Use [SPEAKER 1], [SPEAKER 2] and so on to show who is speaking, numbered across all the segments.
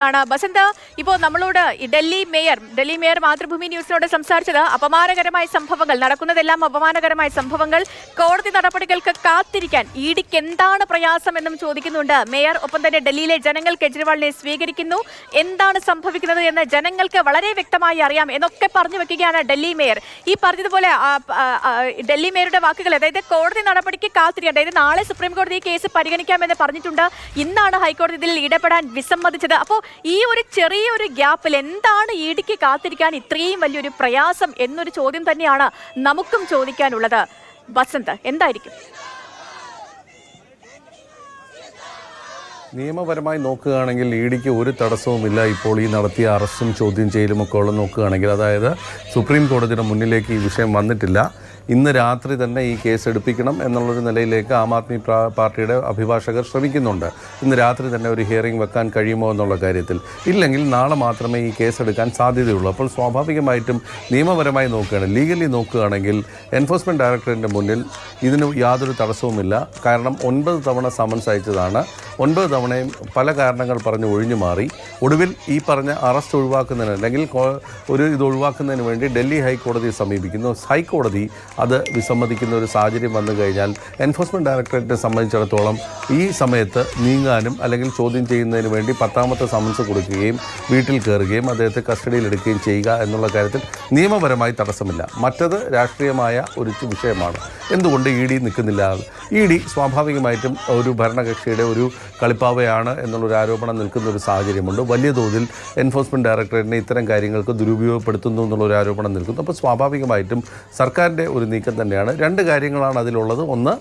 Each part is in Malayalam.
[SPEAKER 1] ബസന്ത, ഇപ്പോൾ നമ്മളോട് ഡൽഹി മേയർ മാതൃഭൂമി ന്യൂസിനോട് സംസാരിച്ചത് അപമാനകരമായ സംഭവങ്ങൾ നടക്കുന്നതെല്ലാം അപമാനകരമായ സംഭവങ്ങൾ, കോടതി നടപടികൾക്ക് കാത്തിരിക്കാൻ ഇഡിക്ക് എന്താണ് പ്രയാസം എന്നും ചോദിക്കുന്നുണ്ട് മേയർ. ഒപ്പം തന്നെ ഡൽഹിയിലെ ജനങ്ങൾ കെജ്രിവാളിനെ സ്വീകരിക്കുന്നു, എന്താണ് സംഭവിക്കുന്നത് എന്ന് ജനങ്ങൾക്ക് വളരെ വ്യക്തമായി അറിയാം എന്നൊക്കെ പറഞ്ഞു വെക്കുകയാണ് ഡൽഹി മേയർ. ഈ പറഞ്ഞതുപോലെ ഡൽഹി മേയറുടെ വാക്കുകൾ, അതായത് കോടതി നടപടിക്ക് കാത്തിരിക്കാൻ, അതായത് നാളെ സുപ്രീം കോടതി കേസ് പരിഗണിക്കാമെന്ന് പറഞ്ഞിട്ടുണ്ട്. ഇന്നാണ് ഹൈക്കോടതി ഇതിൽ ഇടപെടാൻ വിസമ്മതിച്ചത്. അപ്പോൾ ഈ ഒരു ചെറിയൊരു ഗ്യാപ്പിൽ എന്താണ് ഇഡിക്ക് കാത്തിരിക്കാൻ ഇത്രയും വലിയൊരു പ്രയാസം എന്നൊരു ചോദ്യം തന്നെയാണ് നമുക്കും ചോദിക്കാനുള്ളത്. ബസന്ത്, എന്തായിരിക്കും?
[SPEAKER 2] നിയമപരമായി നോക്കുകയാണെങ്കിൽ ഇഡിക്ക് ഒരു തടസ്സവുമില്ല. ഇപ്പോൾ ഈ നടത്തിയ അറസ്റ്റും ചോദ്യം ചെയ്യലും ഒക്കെ ഉള്ള നോക്കുകയാണെങ്കിൽ, അതായത് സുപ്രീം കോടതിയുടെ മുന്നിലേക്ക് ഈ വിഷയം വന്നിട്ടില്ല. ഇന്ന് രാത്രി തന്നെ ഈ കേസ് എടുപ്പിക്കണം എന്നുള്ളൊരു നിലയിലേക്ക് ആം ആദ്മി പാർട്ടിയുടെ അഭിഭാഷകർ ശ്രമിക്കുന്നുണ്ട്. ഇന്ന് രാത്രി തന്നെ ഒരു ഹിയറിംഗ് വെക്കാൻ കഴിയുമോ എന്നുള്ള കാര്യത്തിൽ. ഇല്ലെങ്കിൽ നാളെ മാത്രമേ ഈ കേസ് എടുക്കാൻ സാധ്യതയുള്ളൂ. അപ്പോൾ സ്വാഭാവികമായിട്ടും നിയമപരമായി നോക്കുകയാണെങ്കിൽ, ലീഗലി നോക്കുകയാണെങ്കിൽ എൻഫോഴ്സ്മെൻറ്റ് ഡയറക്ടറേറ്റിൻ്റെ മുന്നിൽ ഇതിന് യാതൊരു തടസ്സവുമില്ല. കാരണം 9 തവണ സമൻസ് അയച്ചതാണ്. 9 തവണയും പല കാരണങ്ങൾ പറഞ്ഞ് ഒഴിഞ്ഞു മാറി. ഒടുവിൽ ഈ പറഞ്ഞ അറസ്റ്റ് ഒഴിവാക്കുന്നതിന്, അല്ലെങ്കിൽ ഇത് ഒഴിവാക്കുന്നതിന് വേണ്ടി ഡൽഹി ഹൈക്കോടതിയെ സമീപിക്കുന്നു. ഹൈക്കോടതി അത് വിസമ്മതിക്കുന്ന ഒരു സാഹചര്യം വന്നു കഴിഞ്ഞാൽ എൻഫോഴ്സ്മെൻറ്റ് ഡയറക്ടറേറ്റിനെ സംബന്ധിച്ചിടത്തോളം ഈ സമയത്ത് നീങ്ങാനും അല്ലെങ്കിൽ ചോദ്യം ചെയ്യുന്നതിന് വേണ്ടി 10ാമത്തെ സമൻസ് കൊടുക്കുകയും വീട്ടിൽ കയറുകയും അദ്ദേഹത്തെ കസ്റ്റഡിയിലെടുക്കുകയും ചെയ്യുക എന്നുള്ള കാര്യത്തിൽ നിയമപരമായി തടസ്സമില്ല. മറ്റത് രാഷ്ട്രീയമായ ഒരു വിഷയമാണ്. എന്തുകൊണ്ട് ഇഡി നിൽക്കുന്നില്ല? ഇഡി സ്വാഭാവികമായിട്ടും ഒരു ഭരണകക്ഷിയുടെ ഒരു കളിപ്പാവയാണ് എന്നുള്ളൊരു ആരോപണം നിൽക്കുന്ന ഒരു സാഹചര്യമുണ്ട്. വലിയ തോതിൽ എൻഫോഴ്സ്മെൻറ്റ് ഡയറക്ടറേറ്റിനെ ഇത്തരം കാര്യങ്ങൾക്ക് ദുരുപയോഗപ്പെടുത്തുന്നു എന്നുള്ളൊരു ആരോപണം നിൽക്കുന്നു. അപ്പോൾ സ്വാഭാവികമായിട്ടും സർക്കാരിൻ്റെ ഒരു നീക്കം തന്നെയാണ്. 2 കാര്യങ്ങളാണ് അതിലുള്ളത്. ഒന്ന്,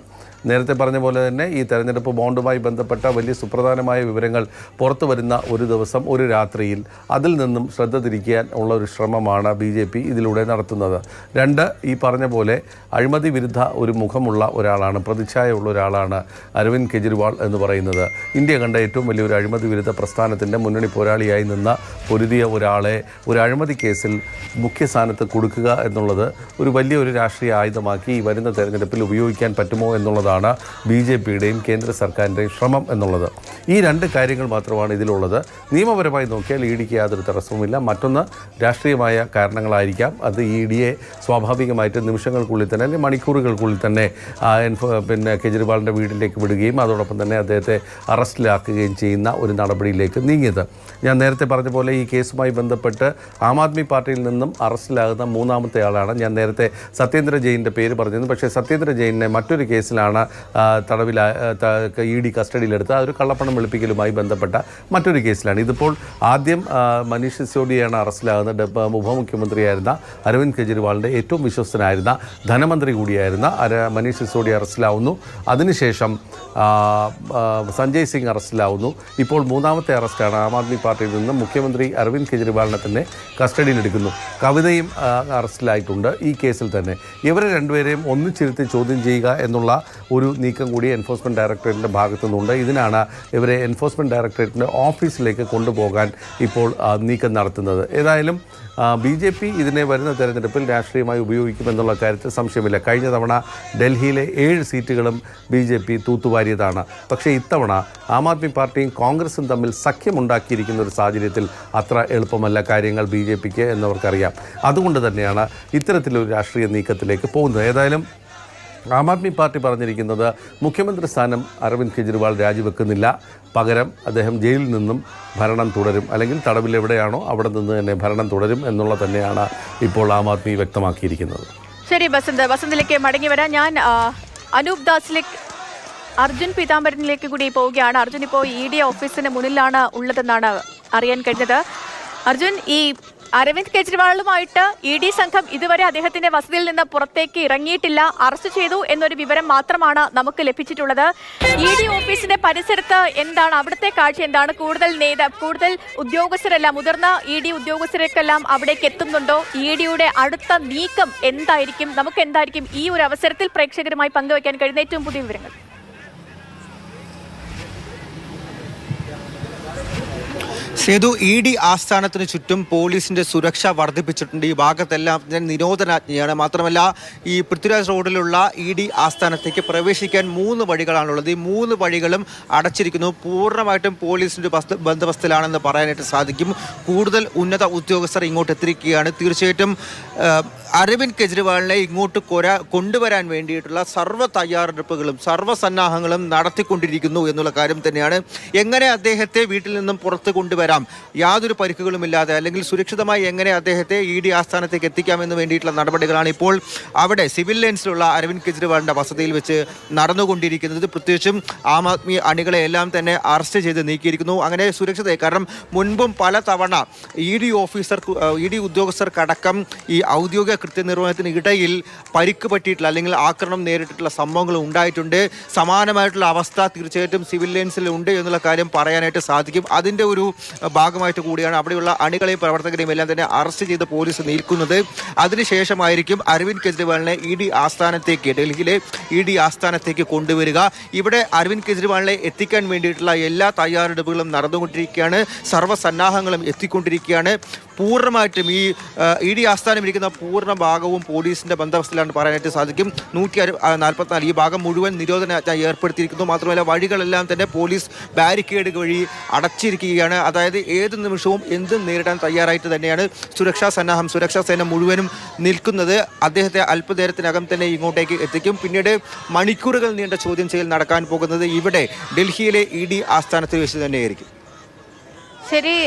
[SPEAKER 2] നേരത്തെ പറഞ്ഞ പോലെ തന്നെ ഈ തെരഞ്ഞെടുപ്പ് ബോണ്ടുമായി ബന്ധപ്പെട്ട വലിയ സുപ്രധാനമായ വിവരങ്ങൾ പുറത്തു വരുന്ന ഒരു ദിവസം, ഒരു രാത്രിയിൽ അതിൽ നിന്നും ശ്രദ്ധ തിരിക്കാൻ ഉള്ള ഒരു ശ്രമമാണ് BJP ഇതിലൂടെ നടത്തുന്നത്. 2, ഈ പറഞ്ഞ പോലെ അഴിമതി വിരുദ്ധ ഒരു മുഖമുള്ള ഒരാളാണ്, പ്രതിച്ഛായുള്ള ഒരാളാണ് അരവിന്ദ് കെജ്രിവാൾ എന്ന് പറയുന്നത്. ഇന്ത്യ കണ്ട ഏറ്റവും വലിയൊരു അഴിമതി വിരുദ്ധ പ്രസ്ഥാനത്തിൻ്റെ മുന്നണി പോരാളിയായി നിന്ന പൊരുതിയ ഒരാളെ ഒരു അഴിമതി കേസിൽ മുഖ്യ സ്ഥാനത്ത് കൊടുക്കുക എന്നുള്ളത് ഒരു വലിയൊരു രാഷ്ട്രീയ ആയുധമാക്കി ഈ വരുന്ന തെരഞ്ഞെടുപ്പിൽ ഉപയോഗിക്കാൻ പറ്റുമോ എന്നുള്ളത് BJPയുടെയും കേന്ദ്ര സർക്കാരിൻ്റെയും ശ്രമം എന്നുള്ളത്. ഈ 2 കാര്യങ്ങൾ മാത്രമാണ് ഇതിലുള്ളത്. നിയമപരമായി നോക്കിയാൽ ഇഡിക്ക് യാതൊരു തടസ്സവുമില്ല. മറ്റൊന്ന്, രാഷ്ട്രീയമായ കാരണങ്ങളായിരിക്കാം. അത് ഇഡിയെ സ്വാഭാവികമായിട്ട് നിമിഷങ്ങൾക്കുള്ളിൽ തന്നെ, അല്ലെങ്കിൽ മണിക്കൂറുകൾക്കുള്ളിൽ തന്നെ കെജ്രിവാളിൻ്റെ വീട്ടിലേക്ക് വിടുകയും അതോടൊപ്പം തന്നെ അദ്ദേഹത്തെ അറസ്റ്റിലാക്കുകയും ചെയ്യുന്ന ഒരു നടപടിയിലേക്ക് നീങ്ങിയത്. ഞാൻ നേരത്തെ പറഞ്ഞ പോലെ ഈ കേസുമായി ബന്ധപ്പെട്ട് ആം ആദ്മി പാർട്ടിയിൽ നിന്നും അറസ്റ്റിലാകുന്ന 3ാമത്തെ ആളാണ്. ഞാൻ നേരത്തെ സത്യേന്ദ്ര ജെയിൻ്റെ പേര് പറഞ്ഞിരുന്നു. പക്ഷേ സത്യേന്ദ്ര ജെയിനെ മറ്റൊരു കേസിലാണ് ഇഡി കസ്റ്റഡിയിലെടുത്ത് ഒരു കള്ളപ്പണം വെളുപ്പിക്കലുമായി ബന്ധപ്പെട്ട മറ്റൊരു കേസിലാണ്. ഇതിപ്പോൾ ആദ്യം മനീഷ് സിസോഡിയാണ് അറസ്റ്റിലാകുന്നത്. ഉപമുഖ്യമന്ത്രിയായിരുന്ന അരവിന്ദ് കെജ്രിവാളിൻ്റെ ഏറ്റവും വിശ്വസ്തനായിരുന്ന ധനമന്ത്രി കൂടിയായിരുന്ന മനീഷ് സിസോഡി അറസ്റ്റിലാവുന്നു. അതിനുശേഷം സഞ്ജയ് സിംഗ് അറസ്റ്റിലാവുന്നു. ഇപ്പോൾ 3ാമത്തെ അറസ്റ്റാണ്. ആം ആദ്മി പാർട്ടിയിൽ നിന്ന് മുഖ്യമന്ത്രി അരവിന്ദ് കെജ്രിവാളിനെ തന്നെ കസ്റ്റഡിയിലെടുക്കുന്നു. കവിതയും അറസ്റ്റിലായിട്ടുണ്ട് ഈ കേസിൽ തന്നെ. ഇവരെ രണ്ടുപേരെയും ഒന്നിച്ചിരുത്തി ചോദ്യം ചെയ്യുക എന്നുള്ള ഒരു നീക്കം കൂടി എൻഫോഴ്സ്മെൻറ്റ് ഡയറക്ടറേറ്റിൻ്റെ ഭാഗത്തു നിന്നുണ്ട്. ഇതിനാണ് ഇവരെ എൻഫോഴ്സ്മെൻറ്റ് ഡയറക്ടറേറ്റിൻ്റെ ഓഫീസിലേക്ക് കൊണ്ടുപോകാൻ ഇപ്പോൾ നീക്കം നടത്തുന്നത്. ഏതായാലും BJP ഇതിനെ വരുന്ന തെരഞ്ഞെടുപ്പിൽ രാഷ്ട്രീയമായി ഉപയോഗിക്കുമെന്നുള്ള കാര്യത്തിൽ സംശയമില്ല. കഴിഞ്ഞ തവണ ഡൽഹിയിലെ 7 സീറ്റുകളും BJP തൂത്തുവാരിയതാണ്. പക്ഷേ ഇത്തവണ ആം ആദ്മി പാർട്ടിയും കോൺഗ്രസും തമ്മിൽ സഖ്യമുണ്ടാക്കിയിരിക്കുന്ന ഒരു സാഹചര്യത്തിൽ അത്ര എളുപ്പമല്ല കാര്യങ്ങൾ BJPക്ക് എന്നവർക്കറിയാം. അതുകൊണ്ട് തന്നെയാണ് ഇത്തരത്തിലൊരു രാഷ്ട്രീയ നീക്കത്തിലേക്ക് പോകുന്നത്. ഏതായാലും ആം ആദ്മി പാർട്ടി പറഞ്ഞിരിക്കുന്നത് മുഖ്യമന്ത്രി സ്ഥാനം അരവിന്ദ് കെജ്രിവാൾ രാജിവെക്കുന്നില്ല, പകരം അദ്ദേഹം ജയിലിൽ നിന്നും ഭരണം തുടരും, അല്ലെങ്കിൽ തടവിൽ എവിടെയാണോ അവിടെ നിന്ന് തന്നെ ഭരണം തുടരും എന്നുള്ള തന്നെയാണ് ഇപ്പോൾ ആം ആദ്മി വ്യക്തമാക്കിയിരിക്കുന്നത്.
[SPEAKER 1] ശരി ബസന്തിലേക്ക് മടങ്ങി വരാം. ഞാൻ അനൂപ് ദാസിലേക്ക്, അർജുൻ പീതാംബരനിലേക്ക് കൂടി പോവുകയാണ്. അർജുൻ ഇപ്പോൾ ED ഓഫീസിന് മുന്നിലാണ് ഉള്ളതെന്നാണ് അറിയാൻ കഴിഞ്ഞത്. അർജുൻ, ഈ അരവിന്ദ് കെജ്രിവാളുമായിട്ട് ED സംഘം ഇതുവരെ അദ്ദേഹത്തിന്റെ വസതിയിൽ നിന്ന് പുറത്തേക്ക് ഇറങ്ങിയിട്ടില്ല. അറസ്റ്റ് ചെയ്തു എന്നൊരു വിവരം മാത്രമാണ് നമുക്ക് ലഭിച്ചിട്ടുള്ളത്. ED ഓഫീസിന്റെ പരിസരത്ത് എന്താണ് അവിടുത്തെ കാഴ്ച? എന്താണ്? കൂടുതൽ ഉദ്യോഗസ്ഥരെല്ലാം, മുതിർന്ന ED ഉദ്യോഗസ്ഥരെല്ലാം അവിടേക്ക് എത്തുന്നുണ്ടോ? EDയുടെ അടുത്ത നീക്കം എന്തായിരിക്കും? നമുക്ക് എന്തായിരിക്കും ഈ ഒരു അവസരത്തിൽ പ്രേക്ഷകരുമായി പങ്കുവയ്ക്കാൻ കഴിയുന്ന ഏറ്റവും പുതിയ വിവരങ്ങൾ?
[SPEAKER 3] സേതു ED ആസ്ഥാനത്തിന് ചുറ്റും പോലീസിന്റെ സുരക്ഷ വർദ്ധിപ്പിച്ചിട്ടുണ്ട്. ഈ ഭാഗത്തെല്ലാം നിരോധനാജ്ഞയാണ്. മാത്രമല്ല ഈ പൃഥ്വിരാജ് റോഡിലുള്ള ED ആസ്ഥാനത്തേക്ക് പ്രവേശിക്കാൻ 3 വഴികളാണുള്ളത്. ഈ 3 വഴികളും അടച്ചിരിക്കുന്നു. പൂർണ്ണമായിട്ടും പോലീസിന്റെ ബന്ദോബസ്തിലാണെന്ന് പറയാനായിട്ട് സാധിക്കും. കൂടുതൽ ഉന്നത ഉദ്യോഗസ്ഥർ ഇങ്ങോട്ട് എത്തിയിരിക്കുകയാണ്. തീർച്ചയായിട്ടും അരവിന്ദ് കെജ്രിവാളിനെ ഇങ്ങോട്ട് കൊണ്ടുവരാൻ വേണ്ടിയിട്ടുള്ള സർവ്വ തയ്യാറെടുപ്പുകളും സർവ്വസന്നാഹങ്ങളും നടത്തിക്കൊണ്ടിരിക്കുന്നു എന്നുള്ള കാര്യം തന്നെയാണ്. എങ്ങനെ അദ്ദേഹത്തെ വീട്ടിൽ നിന്നും പുറത്ത് കൊണ്ടുവരാം, യാതൊരു പരിക്കുകളുമില്ലാതെ, അല്ലെങ്കിൽ സുരക്ഷിതമായി എങ്ങനെ അദ്ദേഹത്തെ ED ആസ്ഥാനത്തേക്ക് എത്തിക്കാമെന്ന് വേണ്ടിയിട്ടുള്ള നടപടികളാണ് ഇപ്പോൾ അവിടെ സിവിൽ ലൈൻസിലുള്ള അരവിന്ദ് കെജ്രിവാളിൻ്റെ വസതിയിൽ വെച്ച് നടന്നുകൊണ്ടിരിക്കുന്നത്. പ്രത്യേകിച്ചും ആം ആദ്മി അണികളെ എല്ലാം തന്നെ അറസ്റ്റ് ചെയ്ത് നീക്കിയിരിക്കുന്നു. അങ്ങനെ സുരക്ഷിതമായി, കാരണം മുൻപും പല തവണ ED ഉദ്യോഗസ്ഥർക്കടക്കം ഈ ഔദ്യോഗിക കൃത്യനിർവഹണത്തിന് ഇടയിൽ പരിക്ക് പറ്റിയിട്ടുള്ള അല്ലെങ്കിൽ ആക്രമണം നേരിട്ടിട്ടുള്ള സംഭവങ്ങൾ ഉണ്ടായിട്ടുണ്ട്. സമാനമായിട്ടുള്ള അവസ്ഥ തീർച്ചയായിട്ടും സിവിൽ ലൈൻസിൽ ഉണ്ട് എന്നുള്ള കാര്യം പറയാനായിട്ട് സാധിക്കും. അതിൻ്റെ ഒരു ഭാഗമായിട്ട് കൂടിയാണ് അവിടെയുള്ള അണികളെയും പ്രവർത്തകരെയും എല്ലാം തന്നെ അറസ്റ്റ് ചെയ്ത് പോലീസ് നിൽക്കുന്നത്. അതിനുശേഷമായിരിക്കും അരവിന്ദ് കെജ്രിവാളിനെ ED ആസ്ഥാനത്തേക്ക്, ഡൽഹിയിലെ ED ആസ്ഥാനത്തേക്ക് കൊണ്ടുവരിക. ഇവിടെ അരവിന്ദ് കെജ്രിവാളിനെ എത്തിക്കാൻ വേണ്ടിയിട്ടുള്ള എല്ലാ തയ്യാറെടുപ്പുകളും നടന്നുകൊണ്ടിരിക്കുകയാണ്. സർവ്വസന്നാഹങ്ങളും എത്തിക്കൊണ്ടിരിക്കുകയാണ്. പൂർണ്ണമായിട്ടും ഈ ED ആസ്ഥാനം ഇരിക്കുന്ന പൂർണ്ണ ഭാഗവും പോലീസിന്റെ ബന്ദോബസ്തിലാണെന്ന് പറയാനായിട്ട് സാധിക്കും. 144 ഈ ഭാഗം മുഴുവൻ നിരോധനാജ്ഞ ഏർപ്പെടുത്തിയിരിക്കുന്നു. മാത്രമല്ല വഴികളെല്ലാം തന്നെ പോലീസ് ബാരിക്കേഡ് വഴി അടച്ചിരിക്കുകയാണ്. അതായത് ഏത് നിമിഷവും എന്തും നേരിടാൻ തയ്യാറായിട്ട് തന്നെയാണ് സുരക്ഷാ സേന മുഴുവനും നിൽക്കുന്നത്. അദ്ദേഹത്തെ അല്പനേരത്തിനകം തന്നെ ഇങ്ങോട്ടേക്ക് എത്തിക്കും. പിന്നീട് മണിക്കൂറുകൾ നീണ്ട ചോദ്യം ചെയ്യൽ നടക്കാൻ പോകുന്നത് ഇവിടെ ഡൽഹിയിലെ ED ആസ്ഥാനത്ത് വെച്ച് തന്നെയായിരിക്കും.
[SPEAKER 1] ശരി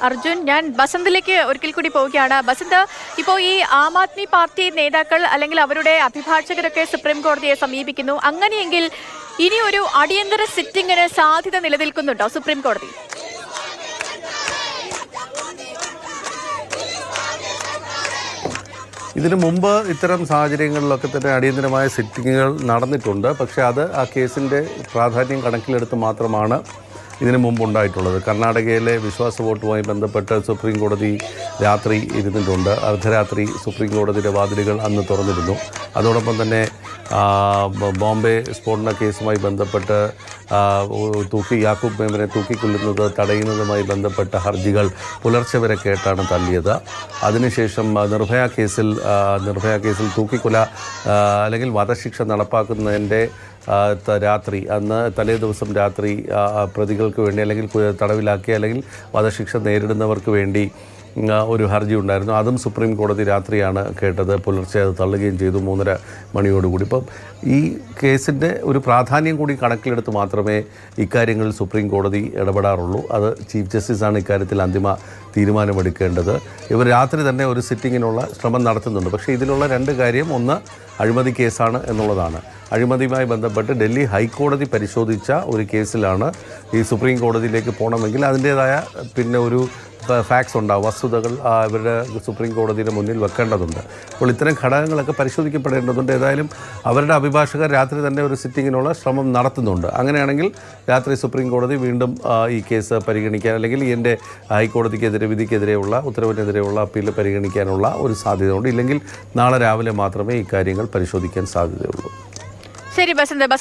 [SPEAKER 1] അർജുൻ, ഞാൻ ബസന്തിലേക്ക് ഒരിക്കൽ കൂടി പോവുകയാണ്. ബസന്ത്, ഇപ്പോൾ ഈ ആം ആദ്മി പാർട്ടി നേതാക്കൾ അല്ലെങ്കിൽ അവരുടെ അഭിഭാഷകരൊക്കെ സുപ്രീം കോടതിയെ സമീപിക്കുന്നു. അങ്ങനെയെങ്കിൽ ഇനി ഒരു അടിയന്തര സിറ്റിംഗിന് സാധ്യത നിലനിൽക്കുന്നുണ്ടോ സുപ്രീം കോടതി?
[SPEAKER 2] ഇതിനു മുമ്പ് ഇത്തരം സാഹചര്യങ്ങളിലൊക്കെ തന്നെ അടിയന്തരമായ സിറ്റിങ്ങുകൾ നടന്നിട്ടുണ്ട്. പക്ഷേ അത് ആ കേസിൻ്റെ പ്രാധാന്യം കണക്കിലെടുത്ത് മാത്രമാണ് ഇതിനു മുമ്പുണ്ടായിട്ടുള്ളത്. കർണാടകയിലെ വിശ്വാസ വോട്ടുമായി ബന്ധപ്പെട്ട് സുപ്രീം കോടതി രാത്രി ഇരുന്നിട്ടുണ്ട്. അർദ്ധരാത്രി സുപ്രീം കോടതിയുടെ വാതിലുകൾ അന്ന് തുറന്നിരുന്നു. അതോടൊപ്പം തന്നെ ബോംബെ സ്ഫോടന കേസുമായി ബന്ധപ്പെട്ട് യാക്കൂബ് മേമനെ തൂക്കിക്കൊല്ലുന്നത് തടയുന്നതുമായി ബന്ധപ്പെട്ട ഹർജികൾ പുലർച്ചെ വരെ കേട്ടാണ് തള്ളിയത്. അതിനുശേഷം നിർഭയ കേസിൽ തൂക്കിക്കൊല അല്ലെങ്കിൽ വധശിക്ഷ നടപ്പാക്കുന്നതിൻ്റെ രാത്രി, അന്ന് തലേ ദിവസം രാത്രി പ്രതികൾക്ക് വേണ്ടി അല്ലെങ്കിൽ തടവിലാക്കിയ അല്ലെങ്കിൽ വധശിക്ഷ നേരിടുന്നവർക്ക് വേണ്ടി ഒരു ഹർജി ഉണ്ടായിരുന്നു. അതും സുപ്രീം കോടതി രാത്രിയാണ് കേട്ടത്. പുലർച്ചെ അത് തള്ളുകയും ചെയ്തു 3:30 മണിയോടുകൂടി. ഇപ്പം ഈ കേസിൻ്റെ ഒരു പ്രാധാന്യം കൂടി കണക്കിലെടുത്ത് മാത്രമേ ഇക്കാര്യങ്ങളിൽ സുപ്രീം കോടതി ഇടപെടാറുള്ളൂ. അത് ചീഫ് ജസ്റ്റിസാണ് ഇക്കാര്യത്തിൽ അന്തിമ തീരുമാനമെടുക്കേണ്ടത്. ഇവർ രാത്രി തന്നെ ഒരു സിറ്റിങ്ങിനുള്ള ശ്രമം നടത്തുന്നുണ്ട്. പക്ഷേ ഇതിലുള്ള 2 കാര്യം, ഒന്ന് അഴിമതി കേസാണ് എന്നുള്ളതാണ്. അഴിമതിയുമായി ബന്ധപ്പെട്ട് ഡൽഹി ഹൈക്കോടതി പരിശോധിച്ച ഒരു കേസിലാണ് ഈ സുപ്രീം കോടതിയിലേക്ക് പോകണമെങ്കിൽ അതിൻ്റേതായ പിന്നെ ഒരു ഫാക്ട്സ് ഉണ്ടാവും, വസ്തുതകൾ ഇവരുടെ സുപ്രീം കോടതിയുടെ മുന്നിൽ വെക്കേണ്ടതുണ്ട്. അപ്പോൾ ഇത്തരം ഘടകങ്ങളൊക്കെ പരിശോധിക്കപ്പെടേണ്ടതുണ്ട്. ഏതായാലും അവരുടെ അഭിഭാഷകർ രാത്രി തന്നെ ഒരു സിറ്റിങ്ങിനുള്ള ശ്രമം നടത്തുന്നുണ്ട്. അങ്ങനെയാണെങ്കിൽ രാത്രി സുപ്രീം കോടതി വീണ്ടും ഈ കേസ് പരിഗണിക്കാൻ, അല്ലെങ്കിൽ എൻ്റെ ഹൈക്കോടതിക്കെതിരെ വിധിക്കെതിരെയുള്ള ഉത്തരവിനെതിരെയുള്ള അപ്പീൽ പരിഗണിക്കാനുള്ള ഒരു സാധ്യതയുണ്ട്. ഇല്ലെങ്കിൽ നാളെ രാവിലെ മാത്രമേ ഇക്കാര്യങ്ങൾ പരിശോധിക്കാൻ സാധ്യതയുള്ളൂ.
[SPEAKER 1] ശരി ബസന്ത്.